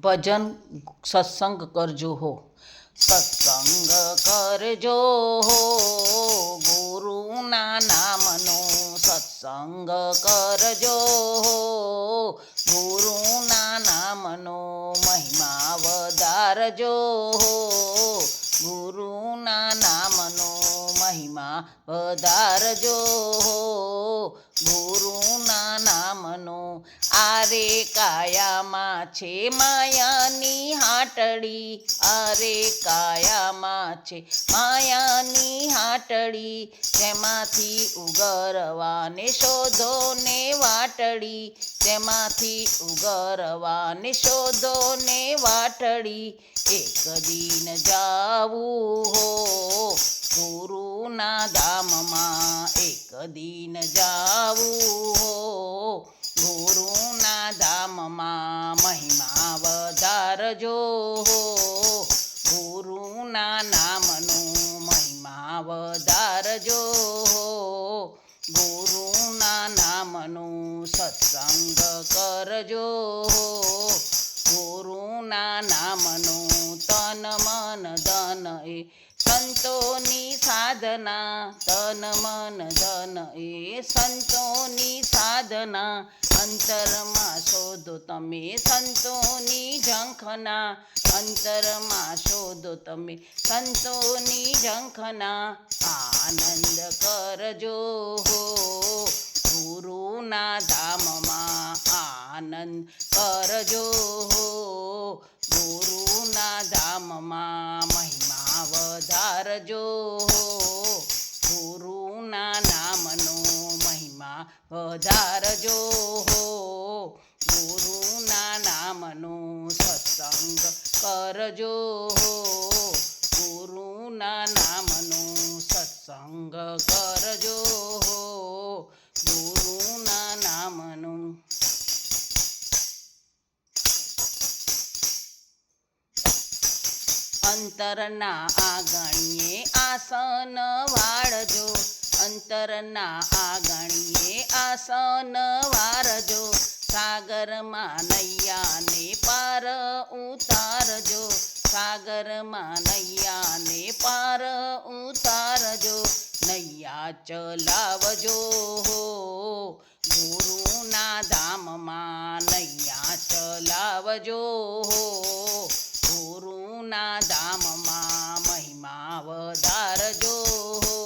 ભજન સત્સંગ કરજો હો, સત્સંગ કરજો હો, ગુરુના નામનો સત્સંગ કરજો હો, ગુરુના નામનો મહિમા વધારજો હો, ગુરુના નામનો મહિમા વધારજો હો, ગુરુના નામનો. આરે કાયામાં છે માયાની હાટડી, આરે કાયામાં છે માયાની હાટડી, તેમાંથી ઉગરવાને શોધો ને વાટડી, તેમાંથી ઉગરવાને શોધો ને વાટડી. એક દિન જાવું હો ગુરુના ધામમાં, એક દિન જાવું હો ગુરુના ધામમાં, મહિમા વધારજો હો, ગુરુના નામનો મહિમા વધારજો હો, ગુરુના નામનો સત્સંગ કરજો હો, ગુરુના નામનો તન મન ધન એ સંતોની સાધના, તન મન ધન એ સંતોની સાધના, અંતરમાં શોધો તમે સંતોની ઝંખના, અંતરમાં શોધો તમે સંતોની ઝંખના. આનંદ કરજો હો ગુરુના ધામમાં, આનંદ કરજો હો ગુરુના ધામમાં, મહિમા વધારજો હો, ગુરુના નામનો મહિમા વધારજો હો, ગુરુના નામનો સત્સંગ કરજો હો, ગુરુના નામનો સત્સંગ કરજો હો, ગુરુના નામનો. અંતરના આંગણીએ આસન વાળજો, અંતરના આંગણીએ આસન વાળજો, સાગરમાં નૈયાને પાર ઉતારજો, સાગરમાં નૈયાને પાર ઉતારજો, નૈયા ચલાવજો હો ગુરુના ધામમાં, નૈયા ચલાવજો હો, ગુરુના ધામમાં, મહિમા વધારજો હો,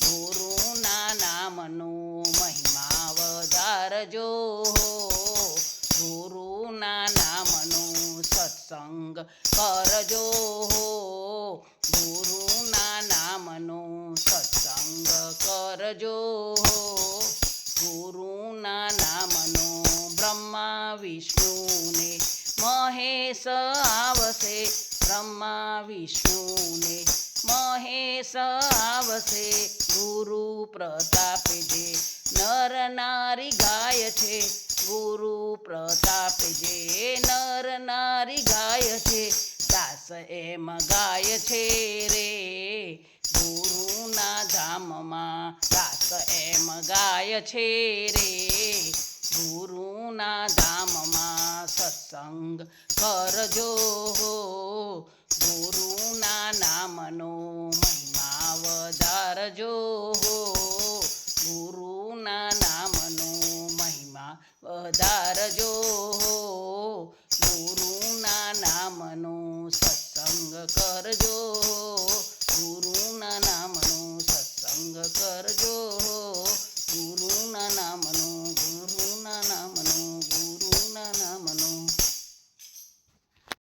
ગુરુના નામનો મહિમા વધારજો હો, ગુરુના નામનો સત્સંગ કરજો હો, ગુરુના નામનો સત્સંગ કરજો હો, ગુરુના નામનો. બ્રહ્મા વિષ્ણુને મહેશ આવશે, બ્રહ્મા વિષ્ણુને મહેશ આવશે, ગુરુ પ્રતાપે જે નર નારી ગાય છે, ગુરુ પ્રતાપે જે નર નારી ગાય છે, દાસ એમ ગાય છે રે ગુરુના ધામમાં, દાસ એમ ગાય છે રે ગુરુના ધામમાં. સત્સંગ કરજો હો ગુરુના નામનો મહિમા વધારજો હો, ગુરુના નામનો મહિમા વધારજો હો, ગુરુના નામનો સત્સંગ કરજો હો, ગુરુના નામનો સત્સંગ કરજો હો.